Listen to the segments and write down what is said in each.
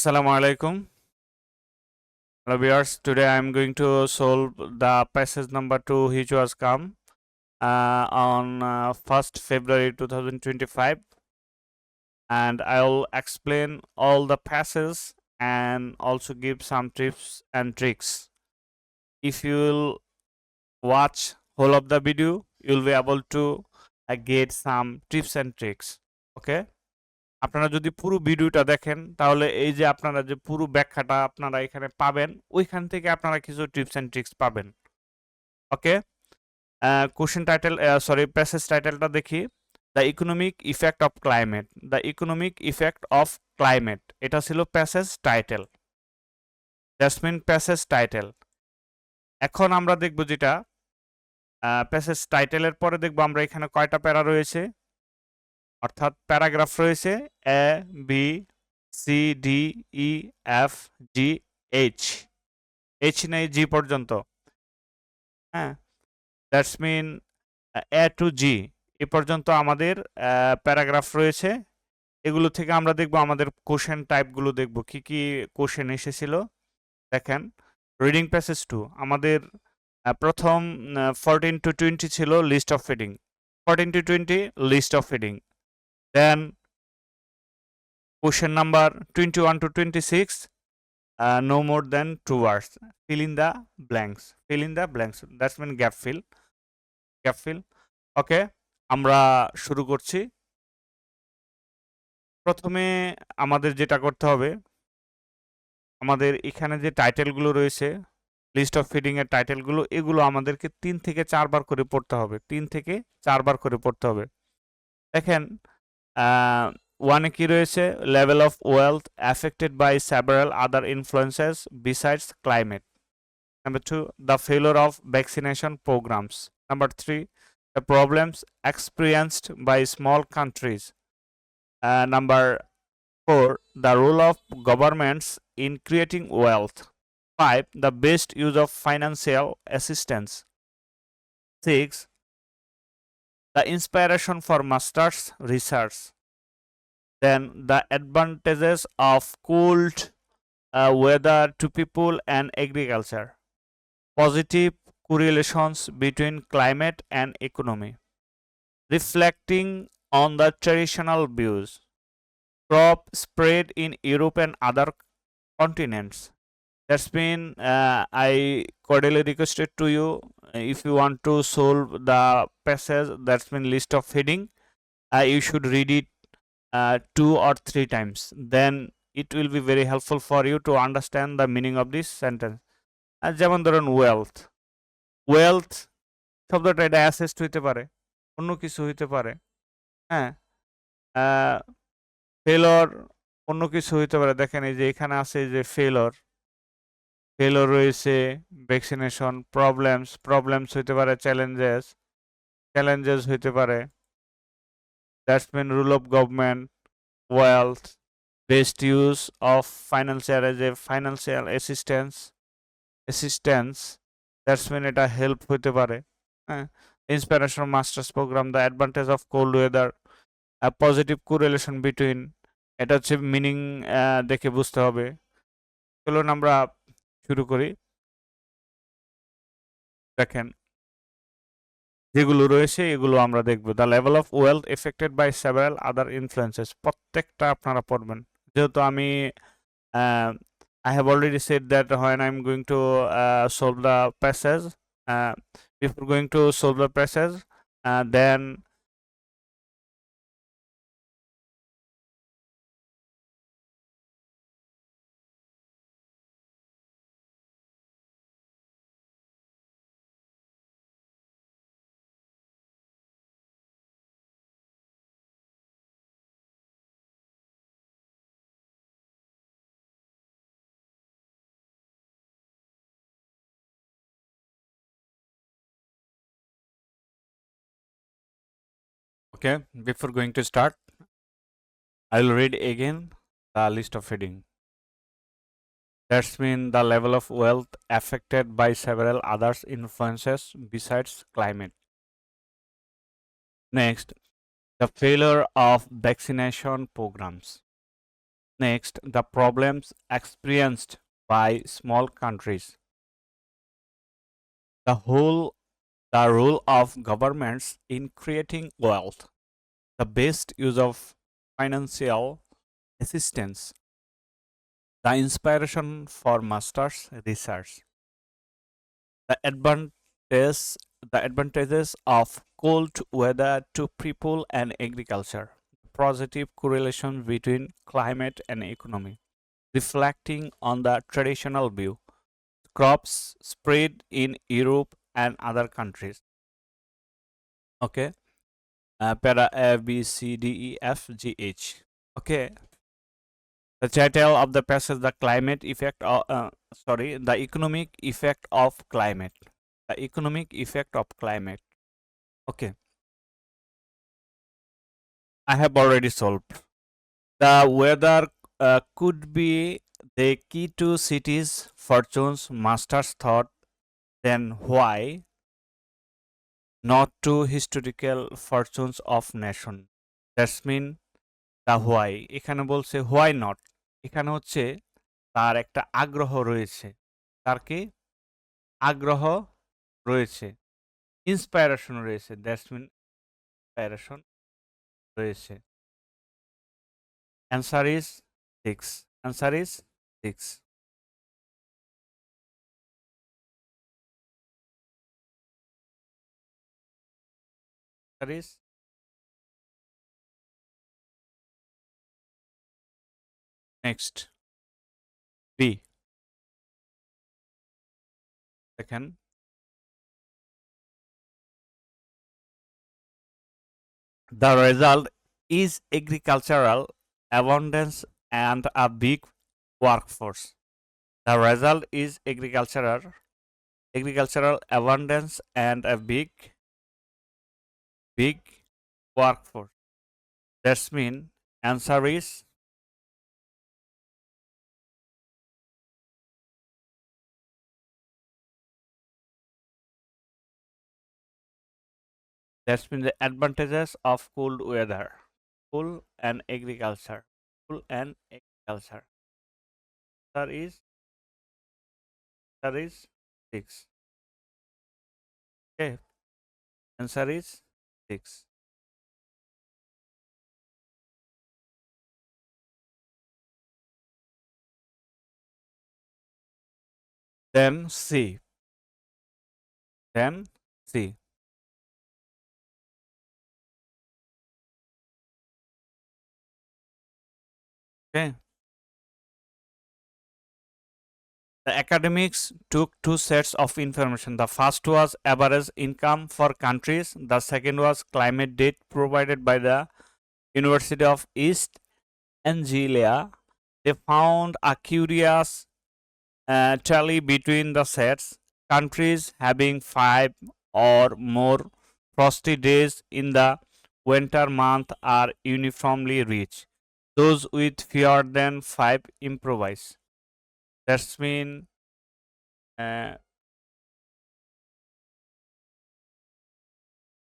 Assalamu alaikum. Hello viewers, today I am going to solve the passage number 2 which was come on 1st February 2025, and I will explain all the passages and also give some tips and tricks. If you will watch whole of the video, you will be able to get some tips and tricks. Okay? আপনারা যদি পুরো ভিডিওটা দেখেন তাহলে এই যে আপনারা যে পুরো ব্যাখ্যাটা আপনারা এখানে পাবেন, ওইখান থেকে আপনারা কিছু টিপস এন্ড ট্রিক্স পাবেন। ওকে, কোশ্চেন টাইটেল প্যাসেজ টাইটেলটা দেখি। The economic effect of climate. The economic effect of climate, এটা ছিল passage title. Jasmine passage title. এখন আমরা দেখব যেটা প্যাসেজ টাইটেলের পরে দেখব আমরা এখানে কয়টা প্যারা রয়েছে, অর্থাৎ প্যারাগ্রাফ রয়েছে A B C D E F G H নেই জি পর্যন্ত। হ্যাঁ, দ্যাটস মিন এ টু জি এ পর্যন্ত আমাদের প্যারাগ্রাফ রয়েছে। এগুলো থেকে আমরা দেখব আমাদের কোশ্চেন টাইপগুলো দেখব কি কি কোশ্চেন এসেছিল। দেখেন, রিডিং প্যাসেজ 2 আমাদের প্রথম 14 to 20 ছিল list of feeding, 14 to 20 list of feeding. Then question number 21 to 26, no more than 2 words. Fill in the blanks. Fill in the blanks. That's mean gap fill. Gap fill. Okay, আমরা শুরু করছি। প্রথমে আমাদের যেটা করতে হবে, আমাদের এখানে যে টাইটেলগুলো রয়েছে লিস্ট অফ ফিডিং এর টাইটেলগুলো, এগুলো আমাদেরকে 3 থেকে 4 বার করে পড়তে হবে। 3 থেকে 4 বার করে পড়তে হবে। দেখেন, ওয়ানে কি রয়েছে, level of wealth affected by several other influences besides climate. Number 2, the failure of vaccination programmes. Number 3, the problems experienced by small countries. Number 4, the role of governments in creating wealth. 5, the best use of financial assistance. 6, the inspiration for master's research. Then the advantages of cold weather to people and agriculture. Positive correlations between climate and economy. Reflecting on the traditional views. Crop spread in Europe and other continents. That's been I cordially requested to you, if you want to solve the passage that's been list of heading, you should read it 2 or 3 times. Then it will be very helpful for you to understand the meaning of this sentence. যেমন ধরুন wealth, wealth শব্দটা এটা asset হইতে পারে, অন্য কিছু হইতে পারে। হ্যাঁ, ফেলর অন্য কিছু হইতে পারে। দেখেন এই যে এখানে আছে যে ফেলর রয়েছে, ভ্যাকসিনেশন, প্রবলেমস হইতে পারে, চ্যালেঞ্জেস হইতে পারে। That's mean rule of government, wealth, best use of financial assistance, that's mean এটা হেল্প হইতে পারে। হ্যাঁ, inspiration masters programme, the advantage of cold weather, positive correlation between, এটা হচ্ছে মিনিং দেখে বুঝতে হবে। চলুন আমরা শুরু করি। দেখেন, যেগুলো রয়েছে এগুলো আমরা দেখব। The level of wealth affected by several other influences, প্রত্যেকটা আপনারা পড়বেন। যেহেতু আমি I have already said that when I'm going to solve the passage, before going to solve the passage, then okay, before going to start, I will read again the list of heading. That's mean the level of wealth affected by several other influences besides climate. Next, the failure of vaccination programs. Next, the problems experienced by small countries. The role of governments in creating wealth. The best use of financial assistance. The inspiration for master's research. The advantages the advantages of cold weather to people and agriculture. Positive correlation between climate and economy. Reflecting on the traditional view. Crops spread in Europe and other countries. Okay. Para A, B, C, D, E, F, G, H. Okay. The title of the passage: the the economic effect of climate. The economic effect of climate. Okay. I have already solved. The weather could be the key to cities' fortunes. Masters thought, then why not to historical fortunes of nation? That's mean the why. এখানে বলছে why not. এখানে হচ্ছে তার একটা আগ্রহ রয়েছে। তার কি আগ্রহ রয়েছে, ইন্সপাইরেশন রয়েছে। দ্যাটস মিন ইন্সপাইরেশন রয়েছে। Answer is 6. Answer is 6. Answer is next B. দেখেন, the result is agricultural abundance and a big workforce. The result is agricultural abundance and a big workforce. That's mean answer is that's mean the advantages of cold weather. Cool and agriculture. Cool and agriculture. Answer is answer is 6. Okay. Answer is 6. Then C. Then C. Okay. The academics took two sets of information. The first was average income for countries. The second was climate data provided by the University of East Anglia. They found a curious tally between the sets. Countries having 5 or more frosty days in the winter month are uniformly rich. Those with fewer than 5 improvise. That's mean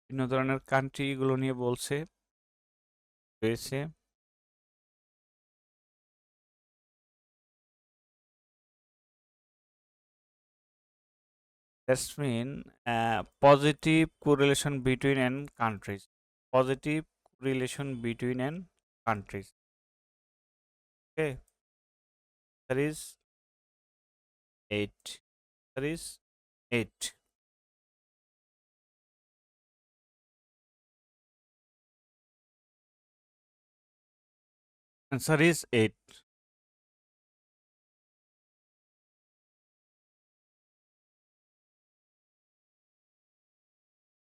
বিভিন্ন ধরনের country গুলো নিয়ে বলছে রয়েছে। That's mean positive correlation between and countries. Positive correlation between and countries. Okay, that is 8. That is 8. Answer is 8.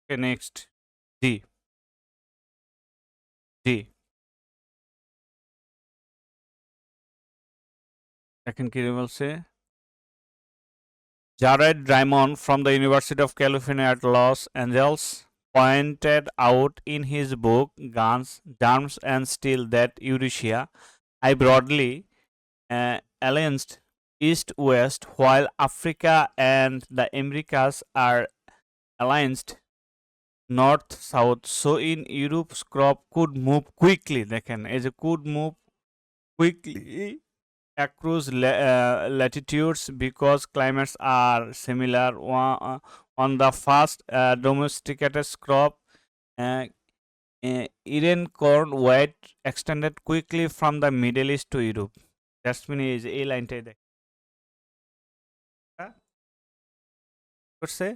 Okay, next D. D. Second কি বলছে? Jared Diamond from the University of California at Los Angeles pointed out in his book Guns, Germs and Steel that Eurasia I broadly aligned east-west while Africa and the Americas are aligned north-south. So in Europe's crop could move quickly. দেখেন এই যে could move quickly across latitudes because climates are similar. On the first domesticated crop, uh, Indian corn wheat extended quickly from the Middle East to Europe. That's mean is এই লাইনটাই দেখ করছে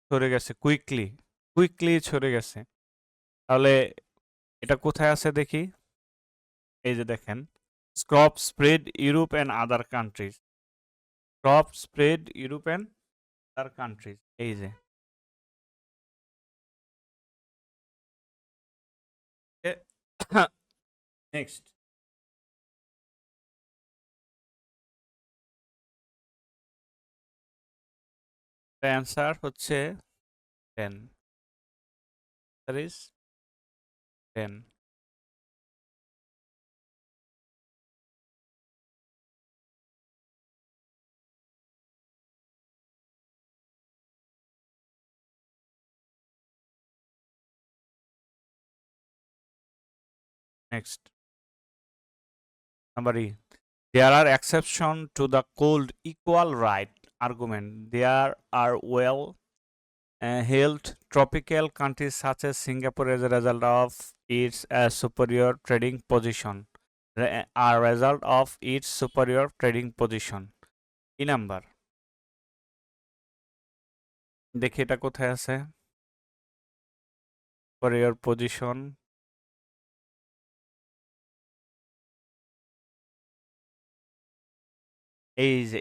ছড়ে গেছে quickly quickly ছড়ে গেছে তাহলে এটা কোথায় আছে দেখি এই যে দেখেন crop spread Europe and other countries crop spread Europe and other countries এই যে নেক্সট অ্যান্সার হচ্ছে 10 that is 10 next number E. There are exceptions to the cold equal right argument. There are well held tropical countries such as Singapore as a result of its superior trading position. A result of its superior trading position. E number. দেখি এটা কোথায় আছে superior position এই যে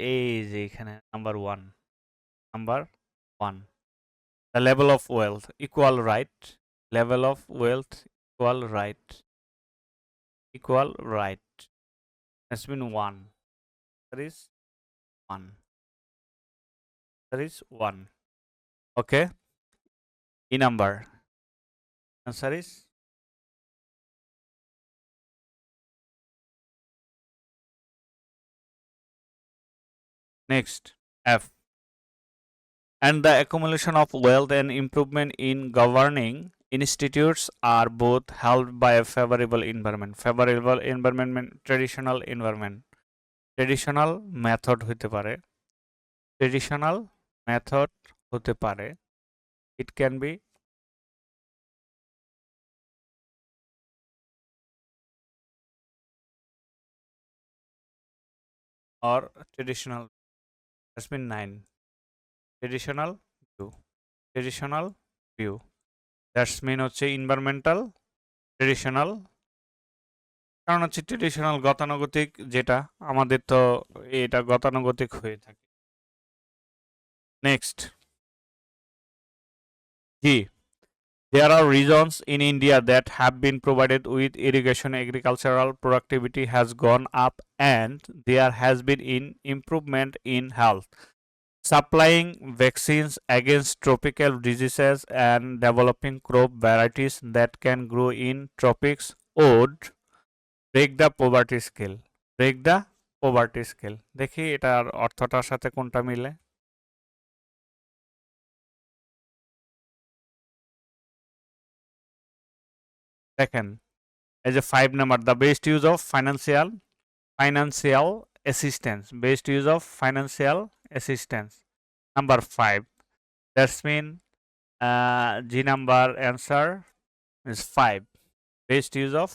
এখানে number 1 number 1 the level of wealth equal right level of wealth equal right has been 1 that is 1 that is 1 okay E number answer is next F and the accumulation of wealth and improvement in governing institutes are both helped by a favorable environment mean traditional method হতে পারে traditional method হতে পারে it can be or traditional that's been 9 traditional view that's mean হচ্ছে environmental traditional কারণ হচ্ছে traditional গতানুগতিক যেটা আমাদের তো এটা গতানুগতিক হয়ে থাকে next G there are regions in India that have been provided with irrigation agricultural productivity has gone up and there has been improvement in health supplying vaccines against tropical diseases and developing crop varieties that can grow in tropics would break the poverty scale দেখি এটার অর্থটার সাথে কোনটা মিলে দেখেন এই যে 5 number the best use of financial assistance number 5 that's mean G number answer is 5 best use of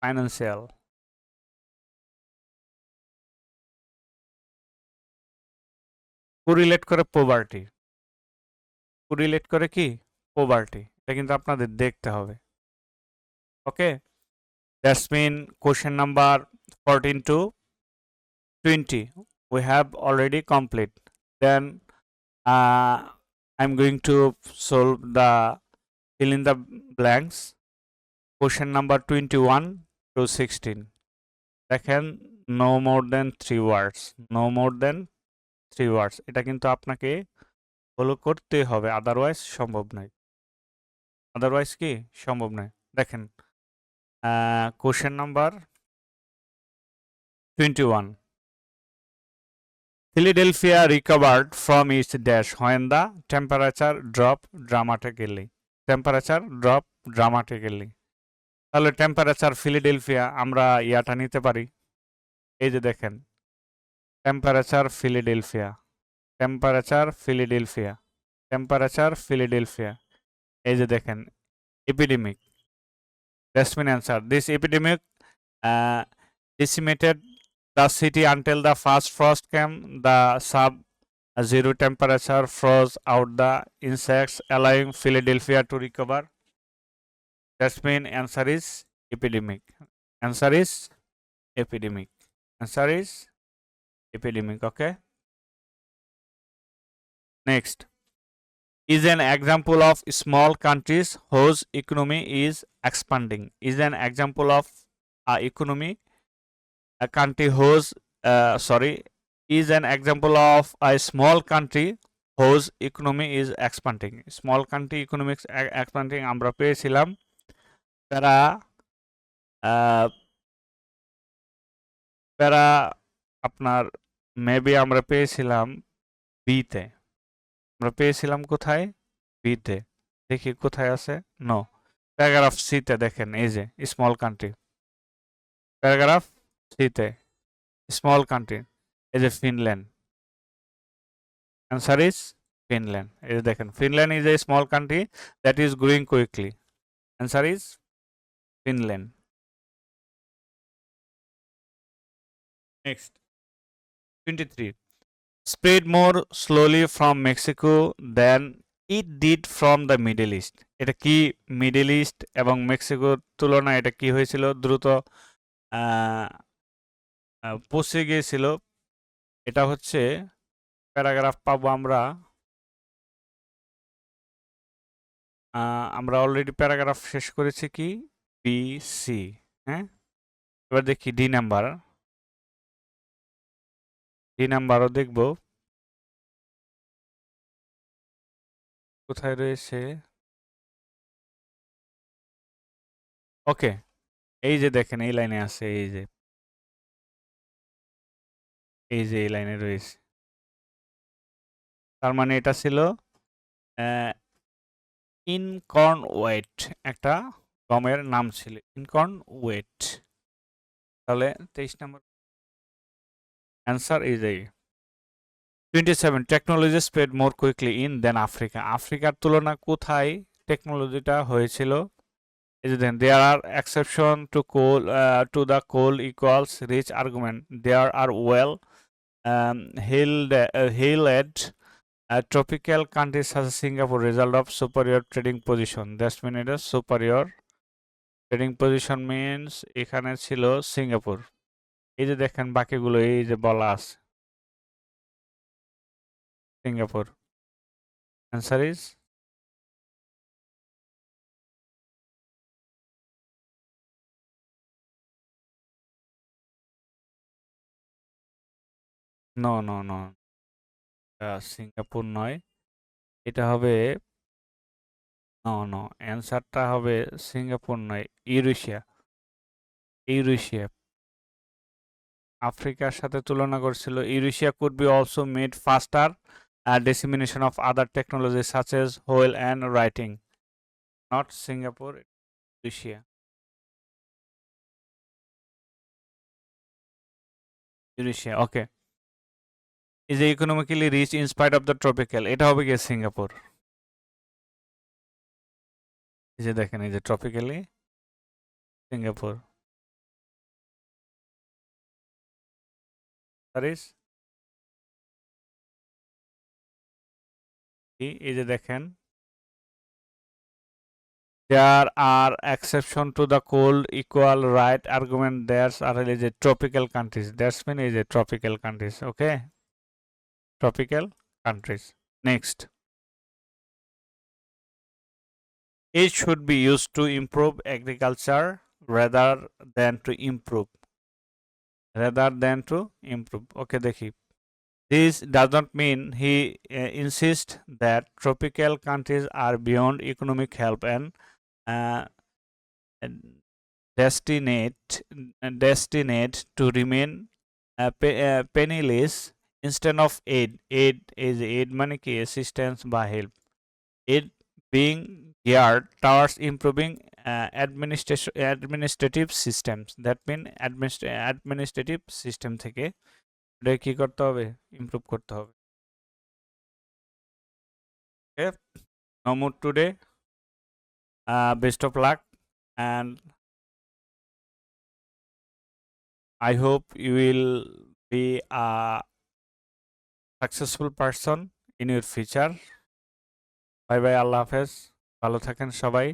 financial correlate করে poverty কি poverty এটা কিন্তু আপনাদের দেখতে হবে okay that's mean question number 14 to 20 we have already complete then I'm going to solve the fill in the blanks question number 21 to 16 দেখেন no more than 3 words এটা কিন্তু আপনাকে ফলো করতে হবে আদারওয়াইজ সম্ভব নয় কি সম্ভব নয় দেখেন question number 21 Philadelphia recovered from its dash when the temperature dropped dramatically তাহলে টেম্পারেচার ফিলাডেলফিয়া আমরা ইয়াটা নিতে পারি। এই যে দেখেন temperature Philadelphia, temperature Philadelphia, temperature Philadelphia. এই যে দেখেন epidemic. Jasmine answer. This epidemic decimated the city until the first frost came. The sub-zero temperature froze out the insects, allowing Philadelphia to recover. Jasmine answer is epidemic. Answer is epidemic. Answer is epidemic. Okay. Next is an example of small countries whose economy is expanding. Is an example of a country whose is an example of a small country whose economy is expanding. Small country economics expanding আমরা পেয়েছিলাম প্যারা প্যারা আপনার maybe আমরা পেয়েছিলাম বিতে। আমরা পেয়েছিলাম কোথায়? বিতে। দেখি কোথায় আছে? নো, প্যারাগ্রাফ সিতে দেখেন এই যে স্মল কান্ট্রি। প্যারাগ্রাফ সিতে স্মল কান্ট্রি এই যে ফিনল্যান্ড। Answer is Finland. এই যে দেখেন Finland is a small country that is growing quickly. Answer is Finland. Next 23. Spread more slowly from Mexico than it did from the Middle East. এটা কি middle east এবং মেক্সিকোর তুলনায় এটা কি হয়েছিল? দ্রুত পৌঁছে গিয়েছিল। এটা হচ্ছে প্যারাগ্রাফ পাবো আমরা অলরেডি প্যারাগ্রাফ শেষ করেছি কি বি সি। হ্যাঁ, এবার দেখি ডি নাম্বারও দেখব কোথায় রয়েছে। ওকে, এই যে দেখেন এই লাইনে আছে, এই যে এই লাইনে রয়েছে। তার মানে এটা ছিল ইনকর্ন ওয়েট, একটা গমের নাম ছিল ইনকর্ন ওয়েট। তাহলে 23 নম্বর অ্যান্সার ইজ এই 27. Technology spread more quickly in then Africa. আফ্রিকার তুলনা কোথায় টেকনোলজিটা হয়েছিল? এই যে দেখেন there are exception to coal to the coal equals rich argument. There are well heeled tropical countries such as Singapore result of superior trading position. That means it is superior trading position means এখানে ছিল Singapore. এই যে দেখেন বাকিগুলো এই যে বলা আছে Singapore. Answer is no no no Singapore নয়, এটা হবে নো নো অ্যান্সারটা হবে সিঙ্গাপুর নয়, ইউরেশিয়া। ইউরেশিয়া আফ্রিকার সাথে তুলনা করছিল। Eurasia could be also made faster dissemination of other technologies such as whole and writing. Not Singapore, Eurasia. Eurasia, okay. Is economically rich in spite of the tropical. এটা হবে কি Singapore. এই যে দেখেন এই যে ট্রপিক্যালি সিঙ্গাপুর। সারিস এই যে দেখেন there are exception to the cold equal right argument. There's are is a tropical countries. That's mean is a tropical countries. Okay, tropical countries. Next, it should be used to improve agriculture rather than to improve. Okay, দেখি this does not mean he insists that tropical countries are beyond economic help and uh, destined to remain penniless instead of aid. Aid মানে কি assistance বা help. Aid being geared towards improving administrative systems, that mean administrative system থেকে এটা কি করতে হবে, improve করতে হবে। Okay, no more today. Best of luck, and I hope you will be a successful person in your future. Bye bye, আল্লাহ হাফেজ, ভালো থাকেন সবাই।